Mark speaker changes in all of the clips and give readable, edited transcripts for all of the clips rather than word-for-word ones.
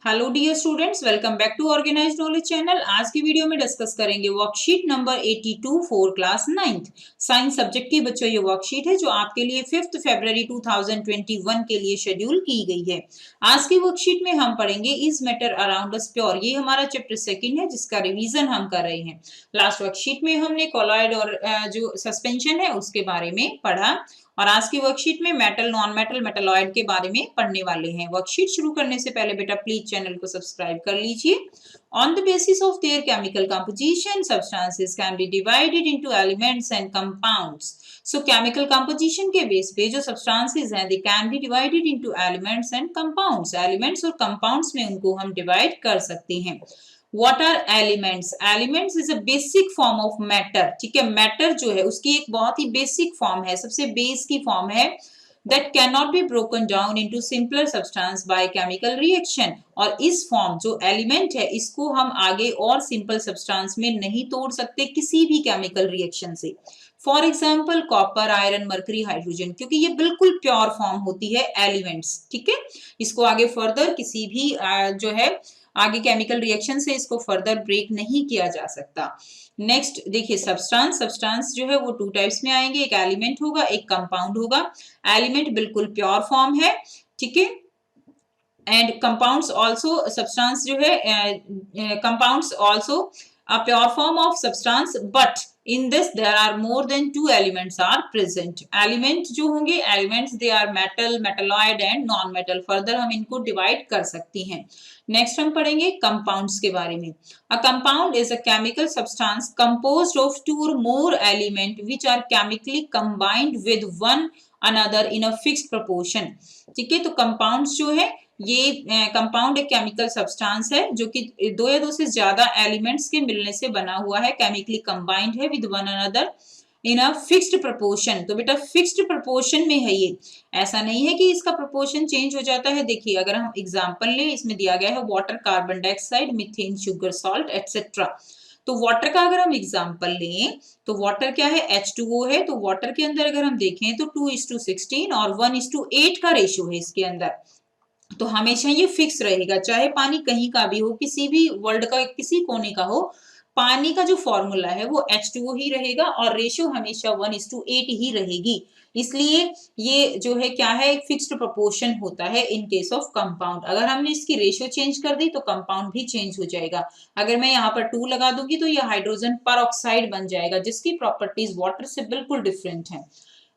Speaker 1: Hello dear students, welcome back to organized knowledge channel. आज की video में discuss करेंगे worksheet number 82 for class 9th science subject की। बच्चों, ये वर्कशीट है जो आपके लिए 5 फरवरी 2021 के लिए शेड्यूल की गई है। आज की वर्कशीट में हम पढ़ेंगे is matter around us pure. ये हमारा चैप्टर सेकंड है जिसका रिवीजन हम कर रहे हैं। लास्ट वर्कशीट में हमने कॉलॉइड और जो सस्पेंशन है उसके बारे में पढ़ा और आज की वर्कशीट में मेटल, नॉन मेटल, मेटलॉइड के बारे में पढ़ने वाले हैं। वर्कशीट शुरू करने से पहले बेटा प्लीज चैनल को सब्सक्राइब कर लीजिए। On the basis of their chemical composition substances can be divided into elements and compounds. So chemical composition के बेस पे जो सब्सटेंसेस हैं दे can B divided into elements and compounds. Elements और compounds में उनको हम डिवाइड कर सकते हैं। What are elements? Elements is a basic form of matter। ठीक है, मैटर जो है उसकी एक बहुत ही बेसिक फॉर्म है, सबसे बेस की फॉर्म है that cannot be broken down into simpler substance by chemical reaction। और इस फॉर्म जो एलिमेंट है इसको हम आगे और सिंपल सब्सटेंस में नहीं तोड़ सकते किसी भी केमिकल रिएक्शन से। For example copper, iron, mercury, hydrogen, क्योंकि ये बिल्कुल प्योर फॉर्म होती है एलिमेंट्स। ठीक है, इसको आगे फर्दर किसी भी जो है आगे केमिकल रिएक्शन से इसको फर्दर ब्रेक नहीं किया जा सकता। नेक्स्ट देखिए सब्सटेंस। सब्सटेंस जो है वो टू टाइप्स में आएंगे, एक एलिमेंट होगा, एक कंपाउंड होगा। एलिमेंट बिल्कुल प्योर फॉर्म है, ठीक है, एंड कंपाउंड्स आल्सो, सब्सटेंस जो है compounds also a pure form of substance, but in this there are more than two elements are present। element जो होंगे elements they are metal, metalloid and non metal। further हम इनको divide कर सकते हैं। next हम पढ़ेंगे compounds के बारे में। a compound is a chemical substance composed of two or more elements which are chemically combined with one another in a fixed proportion। ठीक है, तो compounds जो है ये कंपाउंड एक केमिकल सब्सटेंस है जो कि दो या दो से ज्यादा एलिमेंट्स के मिलने से बना हुआ है, केमिकली कंबाइंड है with one another in a fixed proportion. तो बेटा फिक्स्ड प्रोपोर्शन में है ये, ऐसा नहीं है कि इसका प्रोपोर्शन चेंज हो जाता है। देखिए अगर हम एग्जांपल लें, इसमें दिया गया है water, carbon dioxide, methane, sugar, salt etcetera. तो वाटर का अगर हम एग्जांपल लें तो वाटर क्या है, H2O है। तो वाटर के अंदर अगर हम देखें तो 2:16 और 1:8 का रेशियो है इसके अंदर। तो हमेशा ये फिक्स रहेगा, चाहे पानी कहीं का भी हो, किसी भी वर्ल्ड का किसी कोने का हो, पानी का जो फॉर्मूला है वो H2O ही रहेगा और रेशियो हमेशा 1:8 ही रहेगी। इसलिए ये जो है क्या है, एक फिक्स्ड प्रोपोर्शन होता है इन केस ऑफ कंपाउंड। अगर हमने इसकी रेशियो चेंज कर दी तो कंपाउंड भी चेंज हो जाएगा। अगर मैं यहाँ पर 2 लगा दूंगी तो ये हाइड्रोजन परऑक्साइड बन जाएगा जिसकी प्रॉपर्टीज वाटर से बिल्कुल डिफरेंट है।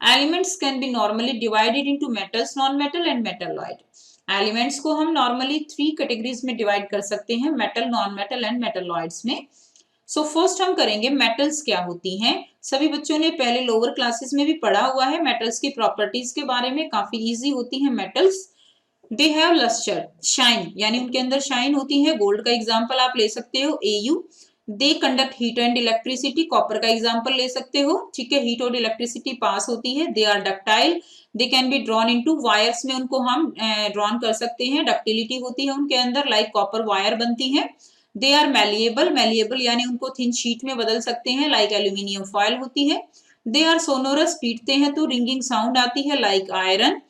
Speaker 1: Elements can be normally divided into metals, non metal and metalloid. Elements को हम नॉर्मली 3 कैटेगरीज में डिवाइड कर सकते हैं, metal, non metal and metalloids में। सो फर्स्ट हम करेंगे मेटल्स क्या होती हैं। सभी बच्चों ने पहले लोअर क्लासेस में भी पढ़ा हुआ है मेटल्स की प्रॉपर्टीज के बारे में, काफी इजी होती हैं metals. They have lustre, shine, यानी उनके अंदर शाइन होती है। गोल्ड का एग्जांपल आप ले सकते हो Au। They conduct heat and electricity, copper का एग्जांपल ले सकते हो। ठीक है, हीट और इलेक्ट्रिसिटी पास होती है। They are ductile, they can be drawn into wires में उनको हम ड्रॉन कर सकते हैं, डक्टिलिटी होती है उनके अंदर, लाइक कॉपर वायर बनती है। दे आर मैलिएबल, मैलिएबल यानी उनको थिन शीट में बदल सकते हैं, लाइक एल्यूमिनियम फॉयल होती है। दे आर सोनोरस, पीटते हैं तो रिंगिंग साउंड आती है, like iron.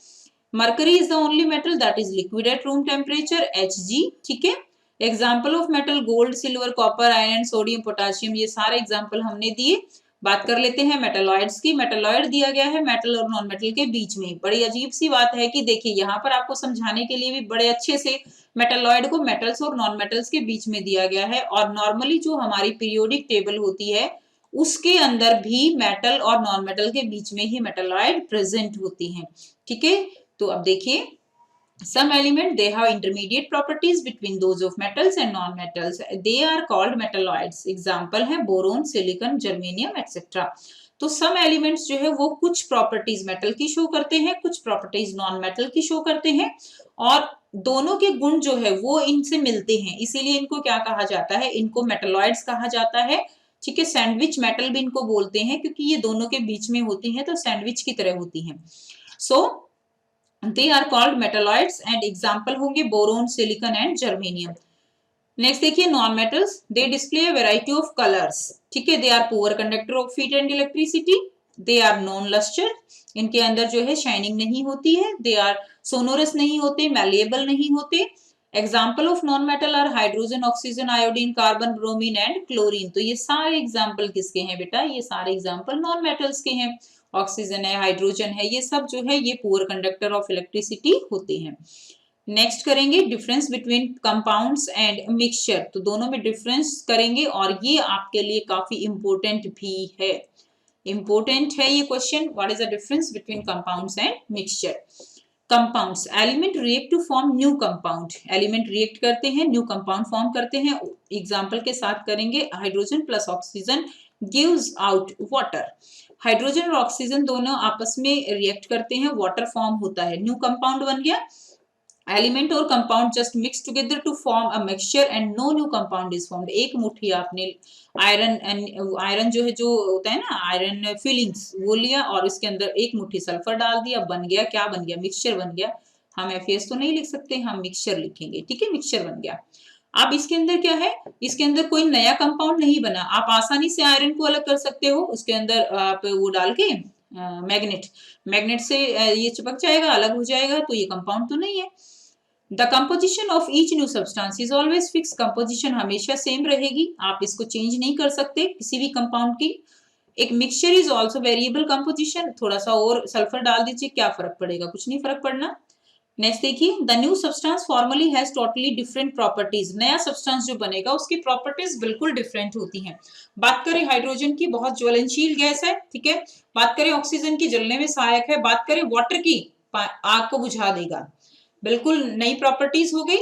Speaker 1: Mercury is the only metal that is liquid at room temperature, Hg। ठीक है, example of metal gold, silver, copper, iron, sodium, potassium, ये सारे एग्जाम्पल हमने दिए। बात कर लेते हैं मेटलॉइड्स की। मेटलॉइड दिया गया है मेटल और नॉन मेटल के बीच में। बड़ी अजीब सी बात है कि देखिए यहाँ पर आपको समझाने के लिए भी बड़े अच्छे से मेटलॉइड को मेटल्स और नॉन मेटल्स के बीच में दिया गया है। और नॉर्मली जो हमारी पीरियोडिक टेबल होती है उसके अंदर भी मेटल और नॉन मेटल के बीच में ही मेटलॉइड प्रेजेंट होती हैं। ठीक है, तो अब देखिए some element they have intermediate properties between those of metals and non-metals, they are called metalloids। example है बोरोन, सिलिकॉन, जर्मेनियम एटसेट्रा। तो some elements जो है वो कुछ प्रॉपर्टीज मेटल की शो करते हैं, कुछ प्रॉपर्टीज नॉन मेटल की शो करते हैं और दोनों के गुण जो है वो इनसे मिलते हैं, इसीलिए इनको क्या कहा जाता है, इनको मेटलॉइड्स कहा जाता है। ठीक है, सैंडविच मेटल भी इनको बोलते हैं क्योंकि ये दोनों के बीच में होती हैं तो सैंडविच की तरह होती हैं। So they are called metalloids and example होंगे boron, silicon and germanium. Next देखिए non metals, they display variety of colours. ठीक है, they are poor conductor of heat and electricity, they are non lustre, इनके अंदर जो है shining नहीं होती है, दे आर सोनोरस नहीं होते, मैलिएबल नहीं होते, example of non metal are hydrogen, oxygen, iodine, carbon, bromine and chlorine. तो ये सारे एग्जाम्पल किसके हैं बेटा? ये सारे एग्जाम्पल नॉन मेटल्स के हैं। ऑक्सीजन है, हाइड्रोजन है, ये सब जो है ये पुअर कंडक्टर ऑफ इलेक्ट्रिसिटी होते हैं। नेक्स्ट करेंगे difference between compounds and mixture. तो दोनों में डिफरेंस करेंगे और ये आपके लिए काफी इंपॉर्टेंट भी है। इंपॉर्टेंट है ये question, what is the difference between compounds and mixture. Compounds, element react to form new compound. Element react करते हैं, न्यू कंपाउंड फॉर्म करते हैं। एग्जांपल के साथ करेंगे, hydrogen plus oxygen gives out water. Hydrogen और ऑक्सीजन दोनों आपस में रिएक्ट करते हैं, वाटर फॉर्म होता है, न्यू कंपाउंड बन गया। एलिमेंट और compound just mix together to form a mixture and no new compound is formed. एक मुट्ठी आपने आयरन जो है, जो होता है ना आयरन फिलिंग्स, वो लिया और इसके अंदर एक मुट्ठी सल्फर डाल दिया, बन गया, क्या बन गया? मिक्सचर बन गया। हम एफएस तो नहीं लिख सकते, हम मिक्सचर लिखेंगे, ठीक है, मिक्सचर बन गया। अब इसके अंदर क्या है? इसके अंदर कोई नया कंपाउंड नहीं बना। आप आसानी से आयरन को अलग कर सकते हो, उसके अंदर आप वो डाल के मैग्नेट से ये चिपक जाएगा, अलग हो जाएगा, तो ये कंपाउंड तो नहीं है। The composition of each new substance is always fix. Composition हमेशा सेम रहेगी, आप इसको चेंज नहीं कर सकते किसी भी कंपाउंड की। एक mixture is also variable composition. थोड़ा सा और सल्फर डाल दीजिए, क्या फर्क पड़ेगा? कुछ नहीं फर्क पड़ना। नेक्स्ट देखिए, the new substance formally has totally different properties. नया सब्सटेंस जो बनेगा उसकी प्रॉपर्टीज बिल्कुल डिफरेंट होती हैं। बात करें हाइड्रोजन की, बहुत ज्वलनशील गैस है, ठीक है। बात करें ऑक्सीजन की, जलने में सहायक है। बात करें वाटर की, आग को बुझा देगा। बिल्कुल नई प्रॉपर्टीज हो गई।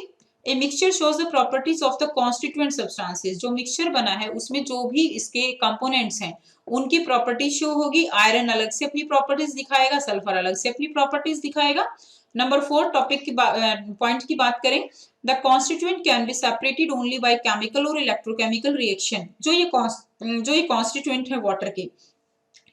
Speaker 1: A mixture shows the properties of the constituent substances. जो मिक्सचर बना है उसमें जो भी इसके कंपोनेंट्स हैं उनकी प्रॉपर्टीज शो होगी। आयरन अलग से अपनी प्रॉपर्टीज दिखाएगा, सल्फर अलग से अपनी प्रॉपर्टीज दिखाएगा। नंबर 4 टॉपिक की पॉइंट की बात करें, the constituent can be separated only by chemical और इलेक्ट्रोकेमिकल रिएक्शन। जो ये कॉन्स्टिट्यूएंट है वाटर के,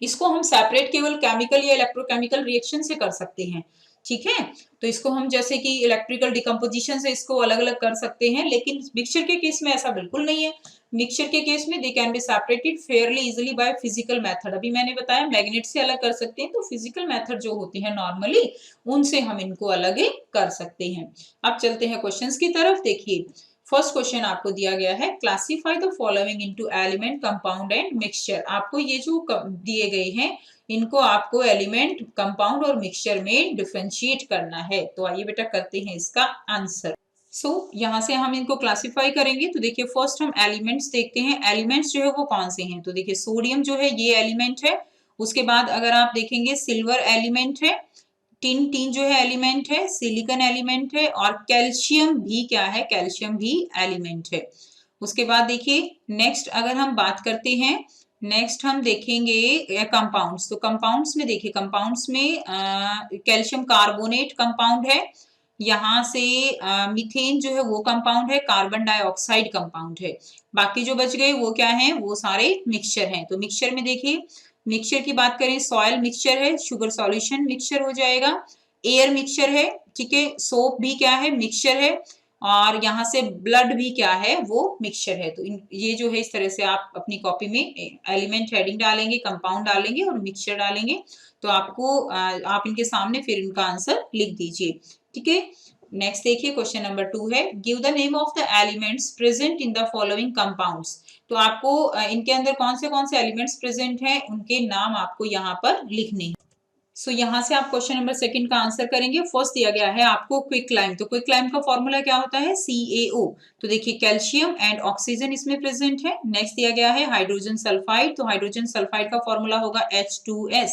Speaker 1: इसको हम सेपरेट केवल केमिकल या इलेक्ट्रोकेमिकल रिएक्शन से कर सकते हैं, ठीक है। तो इसको हम जैसे कि इलेक्ट्रिकल डिकम्पोजिशन से इसको अलग अलग कर सकते हैं, लेकिन मिक्सचर के केस में ऐसा बिल्कुल नहीं है। मिक्सचर के केस में दे can be separated Fairlie easily by physical method. अभी मैंने बताया मैग्नेट से अलग कर सकते हैं, तो फिजिकल मेथड जो होते हैं नॉर्मली, उनसे हम इनको अलग ही कर सकते हैं। अब चलते हैं क्वेश्चंस की तरफ। देखिए फर्स्ट क्वेश्चन आपको दिया गया है, classify the following into element, compound and mixture. आपको ये जो दिए गए हैं इनको आपको एलिमेंट, कंपाउंड और मिक्सचर में डिफरेंशिएट करना है। तो आइए बेटा करते हैं इसका आंसर। यहाँ से हम इनको क्लासिफाई करेंगे। तो देखिए फर्स्ट हम एलिमेंट्स देखते हैं। एलिमेंट्स जो है वो कौन से हैं? तो देखिए सोडियम जो है ये एलिमेंट है। उसके बाद अगर आप देखेंगे सिल्वर एलिमेंट है, टिन जो है एलिमेंट है, सिलिकॉन एलिमेंट है, और कैल्शियम भी क्या है? कैल्शियम भी एलिमेंट है। उसके बाद देखिए नेक्स्ट अगर हम बात करते हैं, नेक्स्ट हम देखेंगे कंपाउंड्स। तो कंपाउंड्स में देखिए, कंपाउंड्स में कैल्शियम कार्बोनेट कंपाउंड है, यहाँ से मीथेन जो है वो कंपाउंड है, कार्बन डाइऑक्साइड कंपाउंड है। बाकी जो बच गए वो क्या है? वो सारे मिक्सचर हैं। तो मिक्सचर में देखिए, मिक्सचर की बात करें, सॉयल मिक्सचर है, शुगर सॉल्यूशन मिक्सचर हो जाएगा, एयर मिक्सचर है, ठीक है, सोप भी क्या है? मिक्सचर है, और यहाँ से ब्लड भी क्या है? वो मिक्सचर है। तो ये जो है इस तरह से आप अपनी कॉपी में एलिमेंट हेडिंग डालेंगे, कंपाउंड डालेंगे और मिक्सचर डालेंगे। तो आपको आप इनके सामने फिर इनका आंसर लिख दीजिए, ठीक है। नेक्स्ट देखिए क्वेश्चन नंबर 2 है, give the name of the elements present in the following compounds. तो आपको इनके अंदर कौन से एलिमेंट्स प्रेजेंट हैं उनके नाम आपको यहाँ पर लिखने हैं। यहाँ से आप क्वेश्चन नंबर 2 का आंसर करेंगे। फर्स्ट दिया गया है आपको क्विक लाइम। तो क्विक लाइम का फॉर्मूला क्या होता है? CaO। तो देखिए कैल्शियम एंड ऑक्सीजन इसमें प्रेजेंट है। नेक्स्ट दिया गया है हाइड्रोजन सल्फाइड। तो हाइड्रोजन सल्फाइड का फॉर्मूला होगा H2S।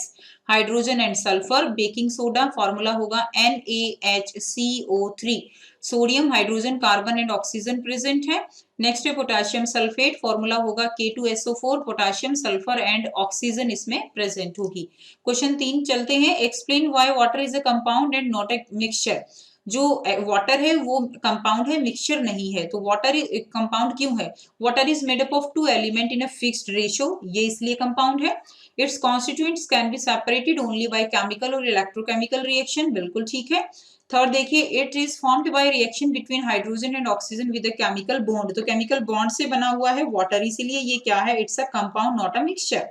Speaker 1: Hydrogen and sulphur, baking soda, formula होगा NaHCO3। Sodium, hydrogen, carbon and oxygen present है। नेक्स्ट है पोटेशियम सल्फेट, फॉर्मूला होगा K2SO4। Potassium, sulphur and oxygen इसमें प्रेजेंट होगी। क्वेश्चन 3 चलते हैं, explain why water is a compound and not a mixture. जो water है वो कंपाउंड है, मिक्सचर नहीं है। तो वाटर कंपाउंड क्यों है? Water is made up of 2 element in a fixed ratio, ये इसलिए कंपाउंड है। It's constituents can be separated only by chemical और इलेक्ट्रोकेमिकल रिएक्शन, बिल्कुल ठीक है। थर्ड देखिए, it is formed by reaction between hydrogen and oxygen with a chemical bond. तो chemical bond से बना हुआ है वाटर, इसीलिए ये क्या है? It's a compound not a mixture.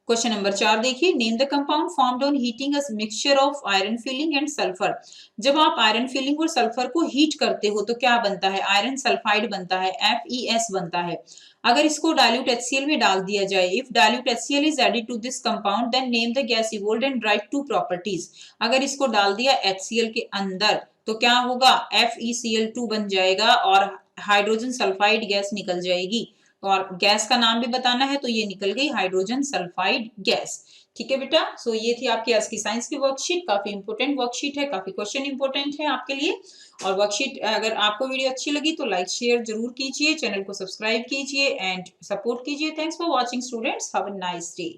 Speaker 1: Question number 4 देखिए, name the compound formed on heating a mixture of iron filling and sulphur. जब आप आयरन फिलिंग और सल्फर को हीट करते हो तो क्या बनता है? आयरन सल्फाइड बनता है, FeS बनता है। अगर इसको डाइल्यूट HCl में डाल दिया जाए, if dilute HCl is added to this compound then name the gas evolved and write two properties. अगर इसको डाल दिया HCl के अंदर तो क्या होगा? FeCl2 बन जाएगा और हाइड्रोजन सल्फाइड गैस निकल जाएगी। और गैस का नाम भी बताना है तो ये निकल गई हाइड्रोजन सल्फाइड गैस। ठीक है बेटा, सो ये थी आपकी आज की साइंस की वर्कशीट। काफी इंपोर्टेंट वर्कशीट है, काफी क्वेश्चन इंपोर्टेंट है आपके लिए। और वर्कशीट अगर आपको वीडियो अच्छी लगी तो लाइक शेयर जरूर कीजिए, चैनल को सब्सक्राइब कीजिए एंड सपोर्ट कीजिए। Thanks for watching students, have a nice day.